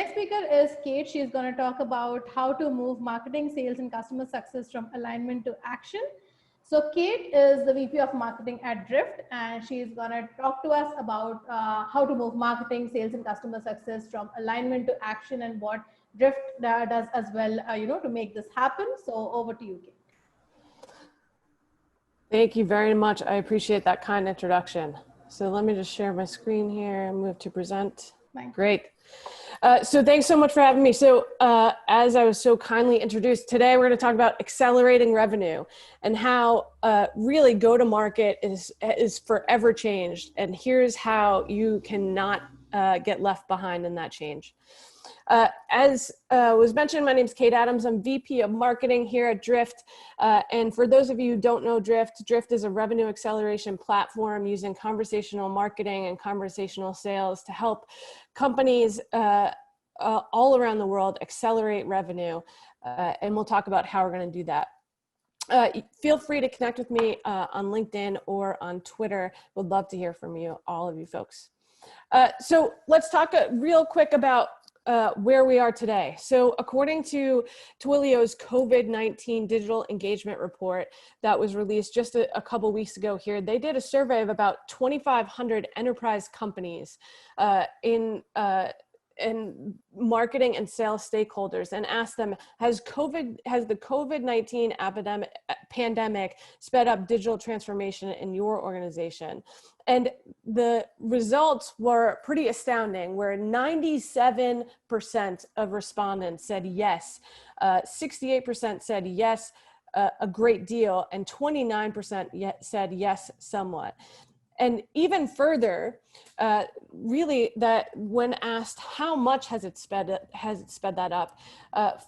next speaker is Kate. She's going to talk about how to move marketing, sales, and customer success from alignment to action. So Kate is the VP of marketing at Drift, and she's going to talk to us about how to move marketing, sales, and customer success from alignment to action, and what Drift does as well, to make this happen. So over to you, Kate. Thank you very much. I appreciate that kind introduction. So let me just share my screen here and move to present. Great. So thanks so much for having me. So as I was so kindly introduced, today we're going to talk about accelerating revenue and how really go-to-market is forever changed. And here's how you cannot get left behind in that change. As was mentioned, my name is Kate Adams. I'm VP of Marketing here at Drift. And for those of you who don't know Drift, Drift is a revenue acceleration platform using conversational marketing and conversational sales to help companies all around the world accelerate revenue. And we'll talk about how we're going to do that. Feel free to connect with me on LinkedIn or on Twitter. Would love to hear from you, all of you folks. So let's talk real quick about where we are today. So according to Twilio's COVID-19 digital engagement report that was released just a couple weeks ago here, they did a survey of about 2,500 enterprise companies in marketing and sales stakeholders, and asked them, has the COVID-19 pandemic sped up digital transformation in your organization? And the results were pretty astounding, where 97% of respondents said yes, 68% said yes, a great deal, and 29% said yes, somewhat. And even further, really, that when asked how much has it sped that up,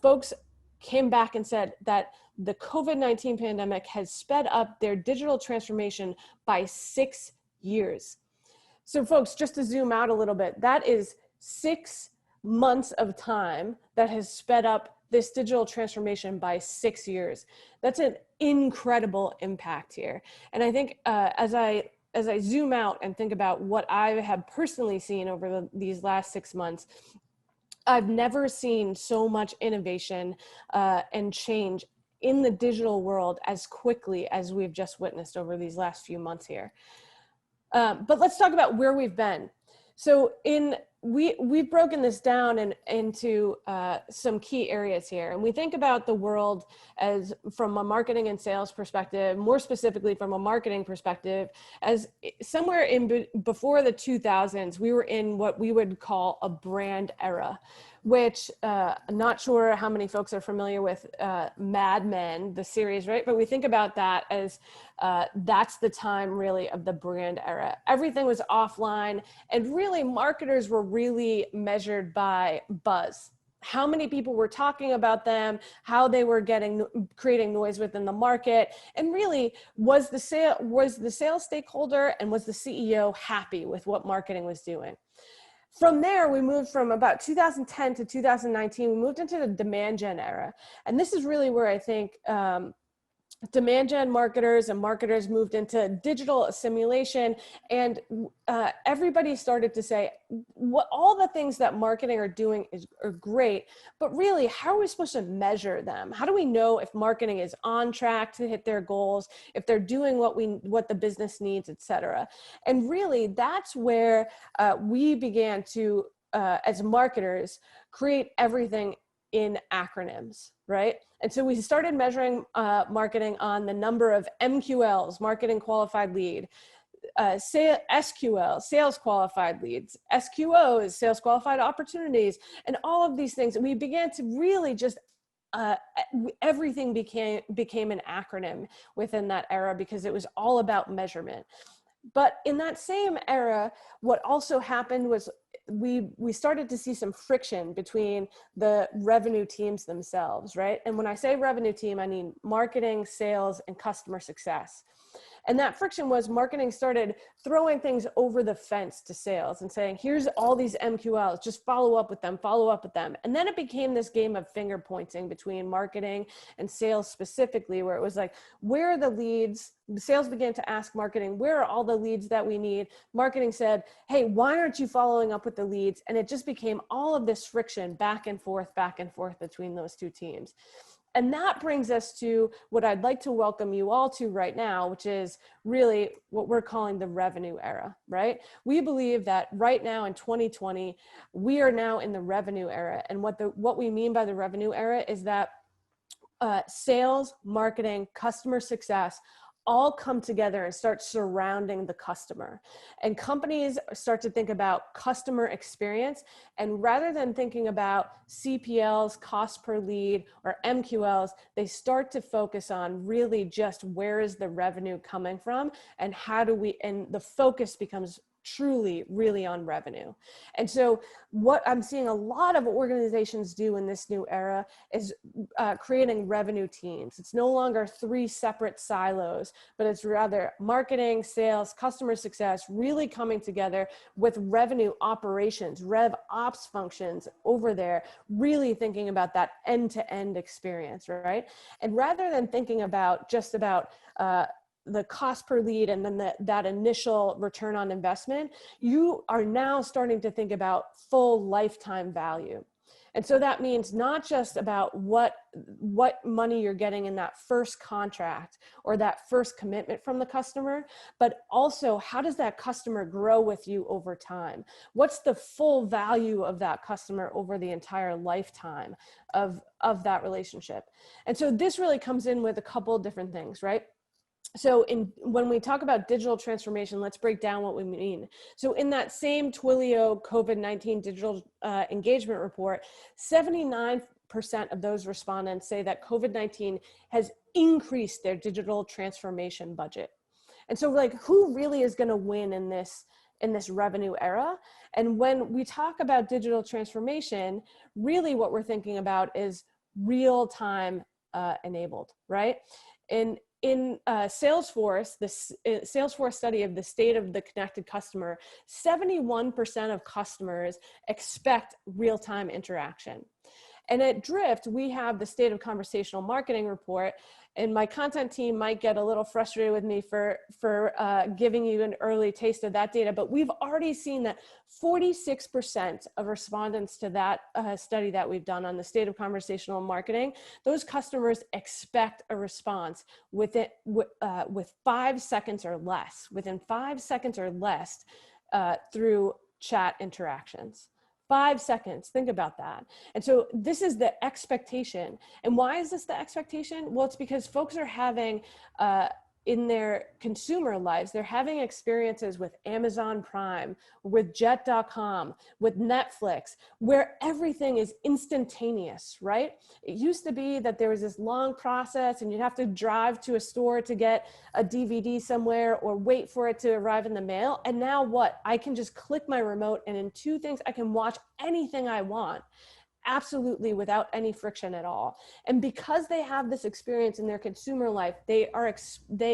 folks came back and said that the COVID-19 pandemic has sped up their digital transformation by 6 years. So folks, just to zoom out a little bit, that is 6 months of time that has sped up this digital transformation by 6 years. That's an incredible impact here. And I think as I zoom out and think about what I have personally seen over these last 6 months, I've never seen so much innovation and change in the digital world as quickly as we've just witnessed over these last few months here. But let's talk about where we've been. So we've broken this down into some key areas here. And we think about the world as from a marketing and sales perspective, more specifically from a marketing perspective, as somewhere before the 2000s, we were in what we would call a brand era, which I'm not sure how many folks are familiar with Mad Men, the series, right? But we think about that as that's the time really of the brand era. Everything was offline, and really marketers were really measured by buzz. How many people were talking about them, how they were creating noise within the market, and really was the sales stakeholder and was the CEO happy with what marketing was doing? From there, we moved from about 2010 to 2019, we moved into the demand gen era. And this is really where I think demand gen marketers and marketers moved into digital assimilation, and everybody started to say, what all the things that marketing are doing are great, but really, how are we supposed to measure them? How do we know if marketing is on track to hit their goals, if they're doing what the business needs, et cetera? And really, that's where we began to, as marketers, create everything in acronyms, right? And so we started measuring marketing on the number of MQLs, marketing qualified lead, SQL, sales qualified leads, SQOs, sales qualified opportunities, and all of these things. And we began to really just, everything became an acronym within that era because it was all about measurement. But in that same era, what also happened was we started to see some friction between the revenue teams themselves, right? And when I say revenue team, I mean marketing, sales, and customer success. And that friction was marketing started throwing things over the fence to sales and saying, here's all these MQLs, just follow up with them, follow up with them. And then it became this game of finger pointing between marketing and sales specifically, where it was like, where are the leads? Sales began to ask marketing, where are all the leads that we need? Marketing said, hey, why aren't you following up with the leads? And it just became all of this friction back and forth between those two teams. And that brings us to what I'd like to welcome you all to right now, which is really what we're calling the revenue era, right? We believe that right now in 2020, we are now in the revenue era. And what we mean by the revenue era is that sales, marketing, customer success all come together and start surrounding the customer. And companies start to think about customer experience. And rather than thinking about CPLs, cost per lead, or MQLs, they start to focus on really just where is the revenue coming from and how do we, and the focus becomes truly, really on revenue. And so what I'm seeing a lot of organizations do in this new era is creating revenue teams. It's no longer 3 separate silos, but it's rather marketing, sales, customer success, really coming together with revenue operations, rev ops functions over there, really thinking about that end-to-end experience, right? And rather than thinking about just about the cost per lead and then that initial return on investment, you are now starting to think about full lifetime value. And so that means not just about what money you're getting in that first contract or that first commitment from the customer, but also how does that customer grow with you over time? What's the full value of that customer over the entire lifetime of that relationship? And so this really comes in with a couple of different things, right? So when we talk about digital transformation, let's break down what we mean. So in that same Twilio COVID-19 digital engagement report, 79% of those respondents say that COVID-19 has increased their digital transformation budget. And so like, who really is going to win in this revenue era? And when we talk about digital transformation, really what we're thinking about is real-time enabled, right? In Salesforce, this Salesforce study of the state of the connected customer, 71% of customers expect real-time interaction. And at Drift, we have the state of conversational marketing report, and my content team might get a little frustrated with me for giving you an early taste of that data, but we've already seen that 46% of respondents to that study that we've done on the state of conversational marketing, those customers expect a response with 5 seconds or less, within 5 seconds or less through chat interactions. 5 seconds, think about that. And so this is the expectation. And why is this the expectation? Well, it's because folks are having, in their consumer lives, they're having experiences with Amazon Prime, with Jet.com, with Netflix, where everything is instantaneous, right? It used to be that there was this long process and you'd have to drive to a store to get a DVD somewhere or wait for it to arrive in the mail. And now what? I can just click my remote and in 2 things, I can watch anything I want. Absolutely without any friction at all. And because they have this experience in their consumer life, they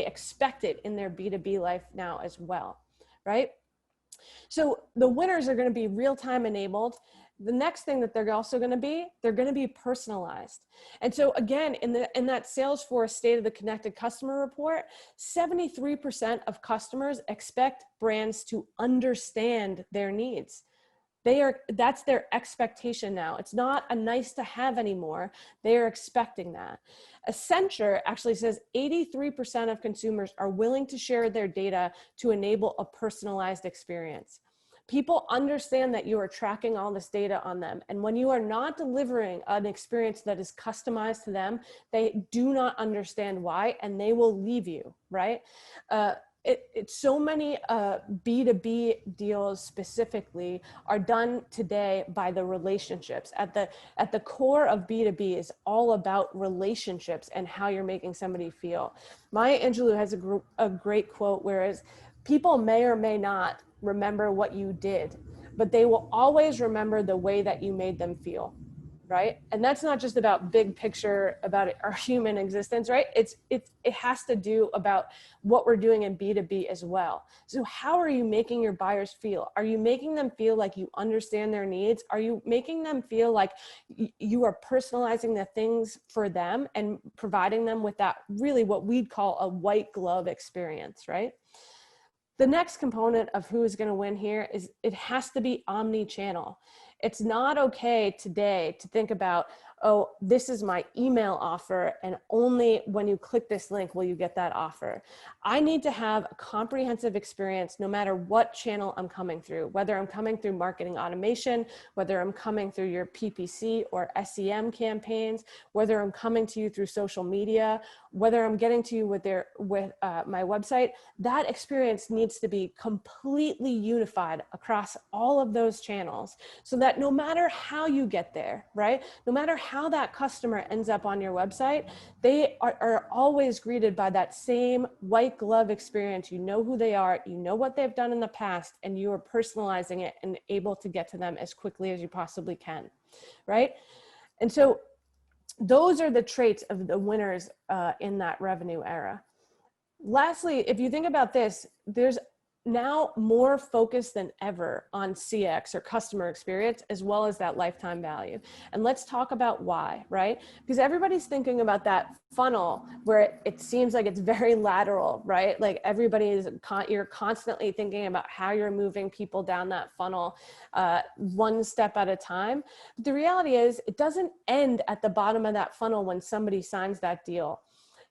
expect it in their B2B life now as well, right? So the winners are going to be real-time enabled. The next thing that they're also going to be, they're going to be personalized. And so again, in that Salesforce State of the Connected Customer report, 73% of customers expect brands to understand their needs. That's their expectation now. It's not a nice to have anymore. They are expecting that. Accenture actually says 83% of consumers are willing to share their data to enable a personalized experience. People understand that you are tracking all this data on them. And when you are not delivering an experience that is customized to them, they do not understand why, and they will leave you, right? It's so many B2B deals specifically are done today by the relationships. At the core of B2B is all about relationships and how you're making somebody feel. Maya Angelou has a great quote, whereas people may or may not remember what you did, but they will always remember the way that you made them feel. right? And that's not just about big picture about our human existence, right? It has to do about what we're doing in B2B as well. So how are you making your buyers feel? Are you making them feel like you understand their needs? Are you making them feel like you are personalizing the things for them and providing them with that really what we'd call a white glove experience, right? The next component of who is going to win here is it has to be omni-channel. It's not okay today to think about, oh, this is my email offer and only when you click this link will you get that offer. I need to have a comprehensive experience no matter what channel I'm coming through, whether I'm coming through marketing automation, whether I'm coming through your PPC or SEM campaigns, whether I'm coming to you through social media, whether I'm getting to you with my website. That experience needs to be completely unified across all of those channels so that no matter how you get there, right? No matter how that customer ends up on your website, they are always greeted by that same white glove experience. You know who they are, you know what they've done in the past, and you are personalizing it and able to get to them as quickly as you possibly can, right? And so those are the traits of the winners in that revenue era. Lastly, if you think about this, there's now more focus than ever on CX or customer experience, as well as that lifetime value. And let's talk about why, right? Because everybody's thinking about that funnel where it seems like it's very lateral, right? Like you're constantly thinking about how you're moving people down that funnel one step at a time. But the reality is it doesn't end at the bottom of that funnel when somebody signs that deal.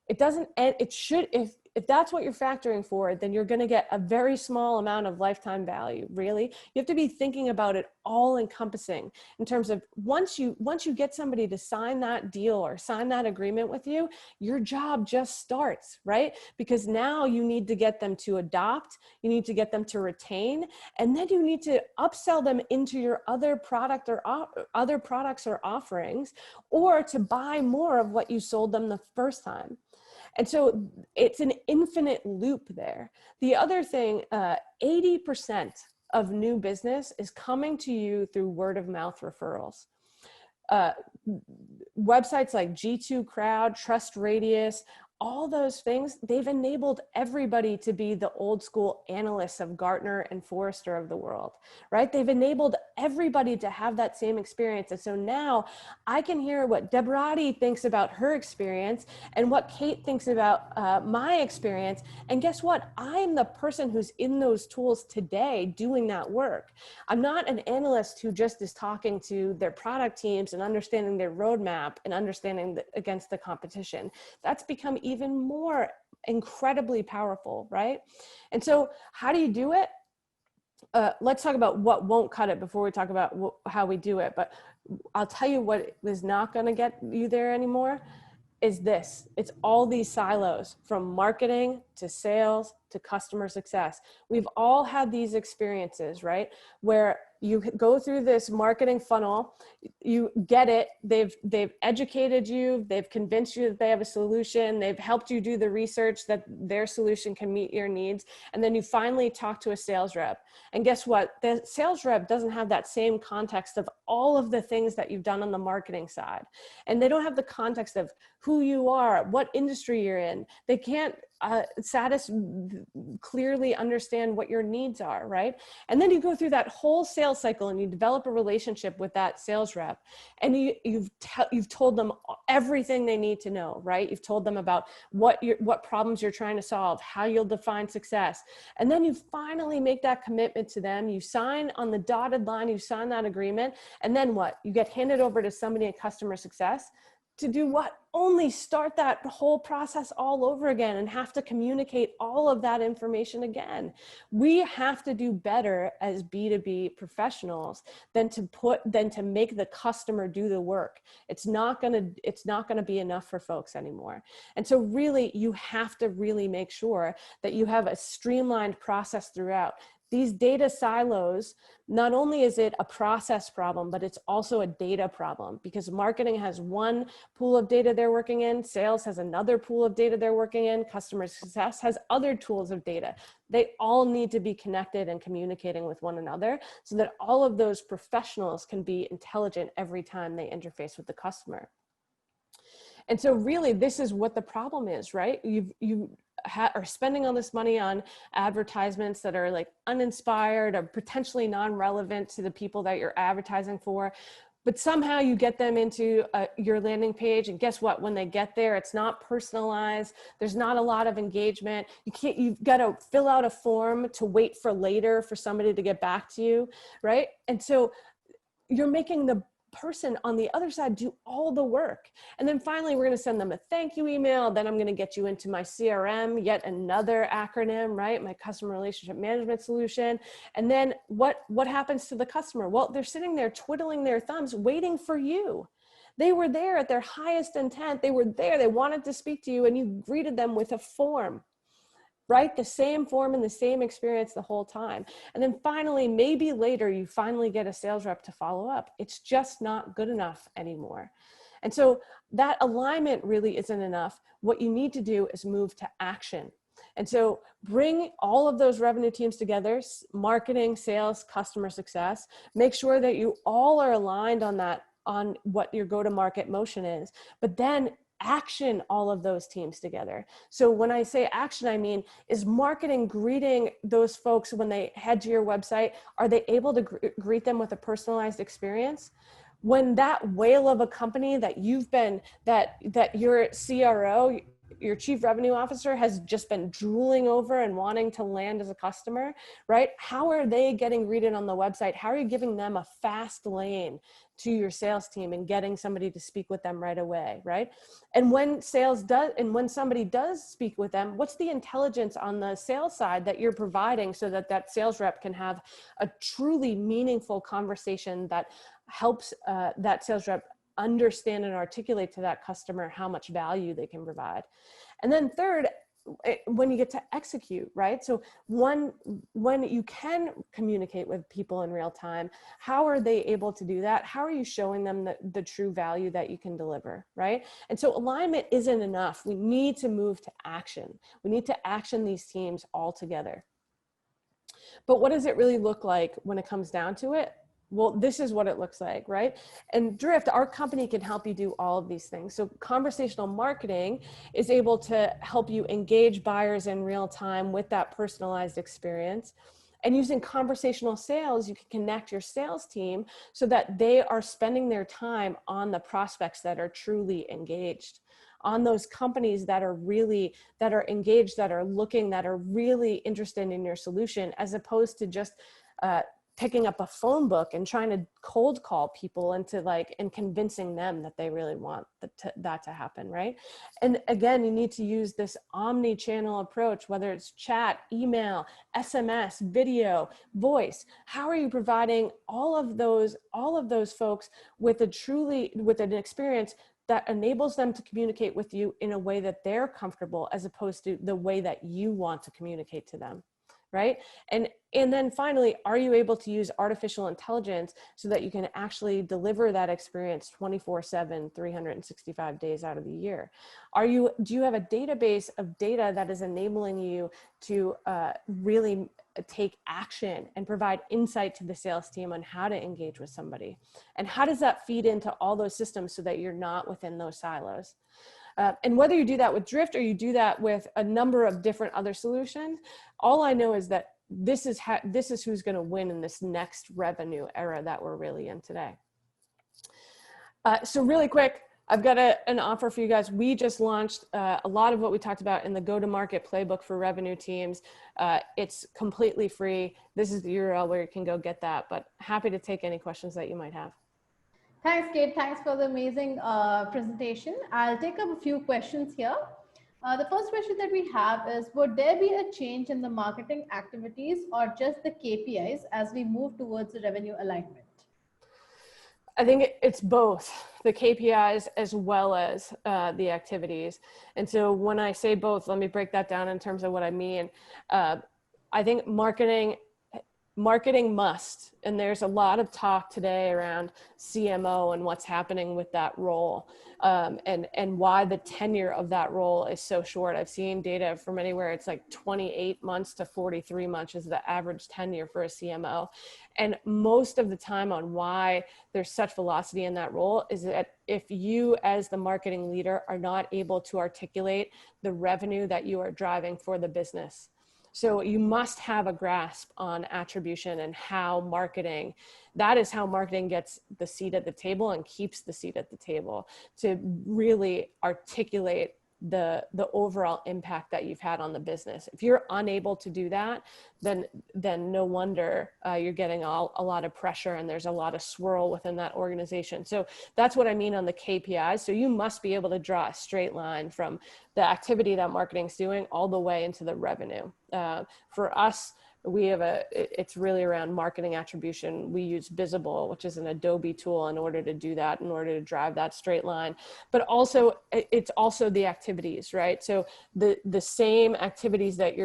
It doesn't end, it should, if that's what you're factoring for, then you're going to get a very small amount of lifetime value, really. You have to be thinking about it all encompassing in terms of once you get somebody to sign that deal or sign that agreement with you, your job just starts, right? Because now you need to get them to adopt, you need to get them to retain, and then you need to upsell them into your other product or other products or offerings, or to buy more of what you sold them the first time. And so it's an infinite loop there. The other thing, 80% of new business is coming to you through word of mouth referrals. Websites like G2 Crowd, Trust Radius, all those things, they've enabled everybody to be the old school analysts of Gartner and Forrester of the world, right? They've enabled everybody to have that same experience. And so now I can hear what Debrati thinks about her experience and what Kate thinks about my experience. And guess what? I'm the person who's in those tools today doing that work. I'm not an analyst who just is talking to their product teams and understanding their roadmap and understanding against the competition. That's become even more incredibly powerful, right? And so how do you do it? Let's talk about what won't cut it before we talk about how we do it. But I'll tell you what is not going to get you there anymore is this. It's all these silos, from marketing to sales to customer success. We've all had these experiences, right? Where you go through this marketing funnel, you get it, they've educated you, they've convinced you that they have a solution, they've helped you do the research that their solution can meet your needs, and then you finally talk to a sales rep. And guess what? The sales rep doesn't have that same context of all of the things that you've done on the marketing side. And they don't have the context of who you are, what industry you're in. They can't clearly understand what your needs are, right? And then you go through that whole sales cycle and you develop a relationship with that sales rep, and you've told them everything they need to know, right? You've told them about what problems you're trying to solve, how you'll define success, and then you finally make that commitment to them. You sign on the dotted line, you sign that agreement, and then what? You get handed over to somebody in customer success to do what? Only start that whole process all over again and have to communicate all of that information again. We have to do better as B2B professionals than to make the customer do the work. It's not gonna be enough for folks anymore. And so really, you have to really make sure that you have a streamlined process throughout. these data silos, not only is it a process problem, but it's also a data problem, because marketing has one pool of data they're working in, sales has another pool of data they're working in, customer success has other tools of data. They all need to be connected and communicating with one another so that all of those professionals can be intelligent every time they interface with the customer. And so really, this is what the problem is, right? You are spending all this money on advertisements that are like uninspired or potentially non-relevant to the people that you're advertising for. But somehow you get them into your landing page, and guess what? When they get there, it's not personalized. There's not a lot of engagement. You've got to fill out a form to wait for later for somebody to get back to you, right? And so you're making the person on the other side do all the work. And then finally, we're going to send them a thank you email. Then I'm going to get you into my CRM, yet another acronym, right? My customer relationship management solution. And then what happens to the customer? Well, they're sitting there twiddling their thumbs, waiting for you. They were there at their highest intent. They were there. They wanted to speak to you, and you greeted them with a form. Right? The same form and the same experience the whole time. And then finally, maybe later, you finally get a sales rep to follow up. It's just not good enough anymore. And so that alignment really isn't enough. What you need to do is move to action. And so bring all of those revenue teams together, marketing, sales, customer success, make sure that you all are aligned on that, on what your go-to-market motion is, but then action all of those teams together. So when I say action, I mean, is marketing greeting those folks when they head to your website? Are they able to greet them with a personalized experience? When that whale of a company that you've been, that your CRO, your chief revenue officer has just been drooling over and wanting to land as a customer, right? How are they getting greeted on the website? How are you giving them a fast lane to your sales team and getting somebody to speak with them right away, right? And when somebody does speak with them, what's the intelligence on the sales side that you're providing so that that sales rep can have a truly meaningful conversation that helps that sales rep understand and articulate to that customer how much value they can provide. And then third, when you get to execute, right? So when you can communicate with people in real time, how are they able to do that? How are you showing them the true value that you can deliver, right? And so alignment isn't enough. We need to move to action. We need to action these teams all together. But what does it really look like when it comes down to it? Well, this is what it looks like, right? And Drift, our company, can help you do all of these things. So conversational marketing is able to help you engage buyers in real time with that personalized experience. And using conversational sales, you can connect your sales team so that they are spending their time on the prospects that are truly engaged, on those companies that are engaged, that are looking, that are really interested in your solution, as opposed to just picking up a phone book and trying to cold call people and convincing them that they really want that to happen, right? And again, you need to use this omni-channel approach, whether it's chat, email, SMS, video, voice. How are you providing all of those folks with an experience that enables them to communicate with you in a way that they're comfortable, as opposed to the way that you want to communicate to them? Right? And then finally, are you able to use artificial intelligence so that you can actually deliver that experience 24/7, 365 days out of the year? Do you have a database of data that is enabling you to really take action and provide insight to the sales team on how to engage with somebody? And how does that feed into all those systems so that you're not within those silos? And whether you do that with Drift or you do that with a number of different other solutions, all I know is that this is who's going to win in this next revenue era that we're really in today. So really quick, I've got an offer for you guys. We just launched a lot of what we talked about in the go-to-market playbook for revenue teams. It's completely free. This is the URL where you can go get that, but happy to take any questions that you might have. Thanks, Kate. Thanks for the amazing presentation. I'll take up a few questions here. The first question that we have is, would there be a change in the marketing activities or just the KPIs as we move towards the revenue alignment? I think it's both, the KPIs as well as the activities. And so when I say both, let me break that down in terms of what I mean. I think marketing marketing must, and there's a lot of talk today around CMO and what's happening with that role, and why the tenure of that role is so short. I've seen data from anywhere, it's like 28 months to 43 months is the average tenure for a CMO. And most of the time on why there's such velocity in that role is that if you as the marketing leader are not able to articulate the revenue that you are driving for the business. So you must have a grasp on attribution and that is how marketing gets the seat at the table and keeps the seat at the table, to really articulate the overall impact that you've had on the business. If you're unable to do that, then no wonder you're getting a lot of pressure and there's a lot of swirl within that organization. So that's what I mean on the KPIs. So you must be able to draw a straight line from the activity that marketing's doing all the way into the revenue. For us, it's really around marketing attribution. We use Visible, which is an Adobe tool, in order to do that, in order to drive that straight line. But also, it's also the activities, right? So the same activities that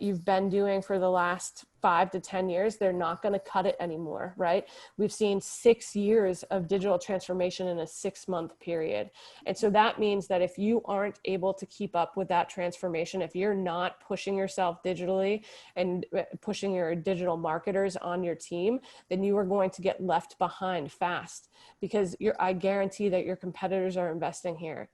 you've been doing for the last 5 to 10 years, they're not going to cut it anymore, right? We've seen 6 years of digital transformation in a 6-month period. And so that means that if you aren't able to keep up with that transformation, if you're not pushing yourself digitally and pushing your digital marketers on your team, then you are going to get left behind fast, because I guarantee that your competitors are investing here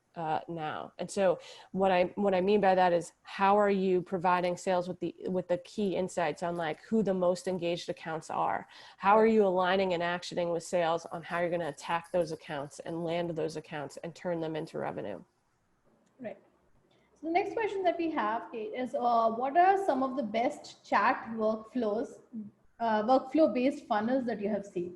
now. And so what I mean by that is, how are you providing sales with the key insights on like who the most engaged accounts are? How are you aligning and actioning with sales on how you're going to attack those accounts and land those accounts and turn them into revenue? Right. So the next question that we have, Kate, is what are some of the best chat workflow-based funnels that you have seen?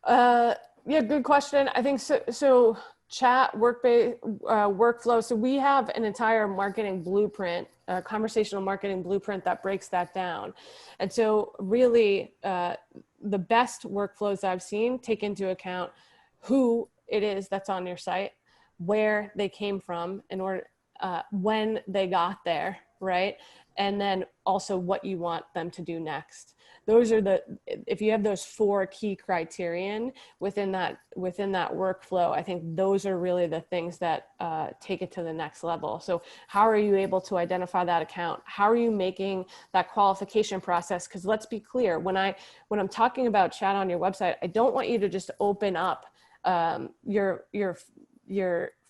Yeah, good question. I think so chat workflow. So we have an entire marketing blueprint, conversational marketing blueprint that breaks that down. And so really the best workflows I've seen take into account who it is that's on your site, where they came from, in order when they got there, right? And then also what you want them to do next. Those are if you have those 4 key criterion within that workflow, I think those are really the things that take it to the next level. So how are you able to identify that account? How are you making that qualification process? Because let's be clear, when I'm talking about chat on your website, I don't want you to just open up your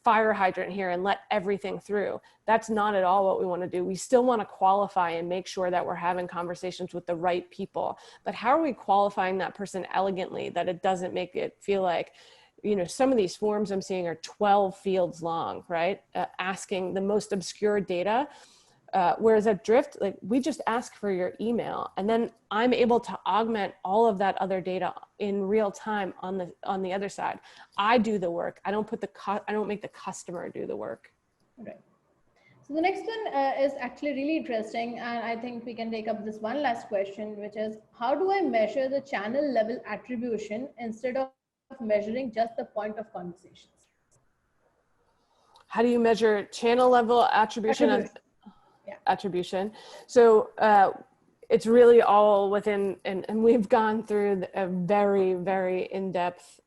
fire hydrant here and let everything through. That's not at all what we want to do. We still want to qualify and make sure that we're having conversations with the right people. But how are we qualifying that person elegantly that it doesn't make it feel like, some of these forms I'm seeing are 12 fields long, right? Asking the most obscure data. Whereas at Drift, like, we just ask for your email, and then I'm able to augment all of that other data in real time on the other side. I do the work. I don't make the customer do the work. Right. So the next one is actually really interesting, and I think we can take up this one last question, which is, how do I measure the channel level attribution instead of measuring just the point of conversations? How do you measure channel level attribution? Attribution. So it's really all within, and we've gone through a very, very in-depth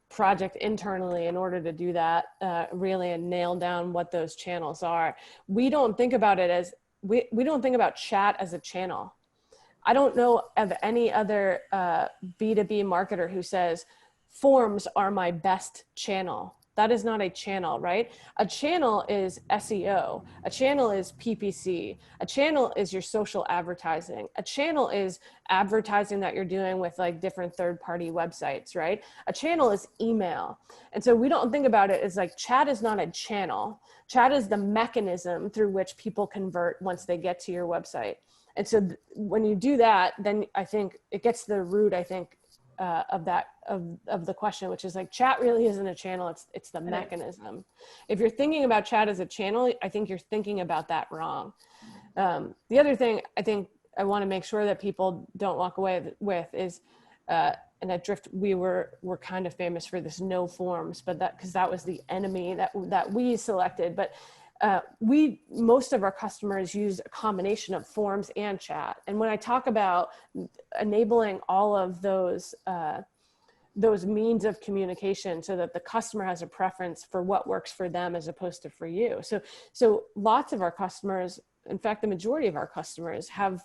project internally in order to do that, really, and nail down what those channels are. We don't think about it as, we don't think about chat as a channel. I don't know of any other B2B marketer who says forms are my best channel. That is not a channel, right? A channel is SEO. A channel is PPC. A channel is your social advertising. A channel is advertising that you're doing with like different third-party websites, right? A channel is email. And so we don't think about it as like, chat is not a channel. Chat is the mechanism through which people convert once they get to your website. And so when you do that, then I think it gets to the root, I think, of the question, which is like, chat really isn't a channel. It's the mechanism. If you're thinking about chat as a channel, I think you're thinking about that wrong. The other thing I think I want to make sure that people don't walk away with is, and at Drift, we're kind of famous for this no forms, but because that was the enemy that we selected. But most of our customers use a combination of forms and chat. And when I talk about enabling all of those means of communication so that the customer has a preference for what works for them as opposed to for you. So lots of our customers, in fact, the majority of our customers have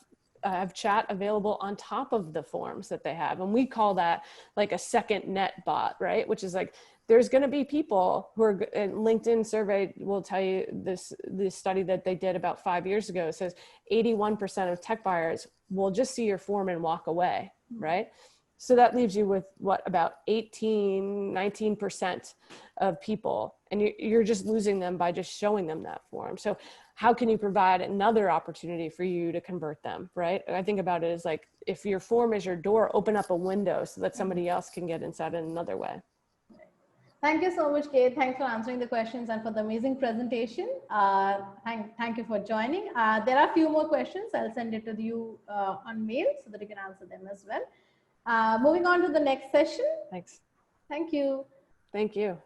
chat available on top of the forms that they have. And we call that like a second net bot, right? Which is like, there's going to be people who are, and LinkedIn survey will tell you this study that they did about 5 years ago. It says 81% of tech buyers will just see your form and walk away, right? So that leaves you with what, about 19% of people, and you're just losing them by just showing them that form. So how can you provide another opportunity for you to convert them, right? I think about it as like, if your form is your door, open up a window so that somebody else can get inside in another way. Thank you so much, Kate. Thanks for answering the questions and for the amazing presentation. Thank you for joining. There are a few more questions. I'll send it to you on mail so that you can answer them as well. Moving on to the next session. Thanks. Thank you. Thank you.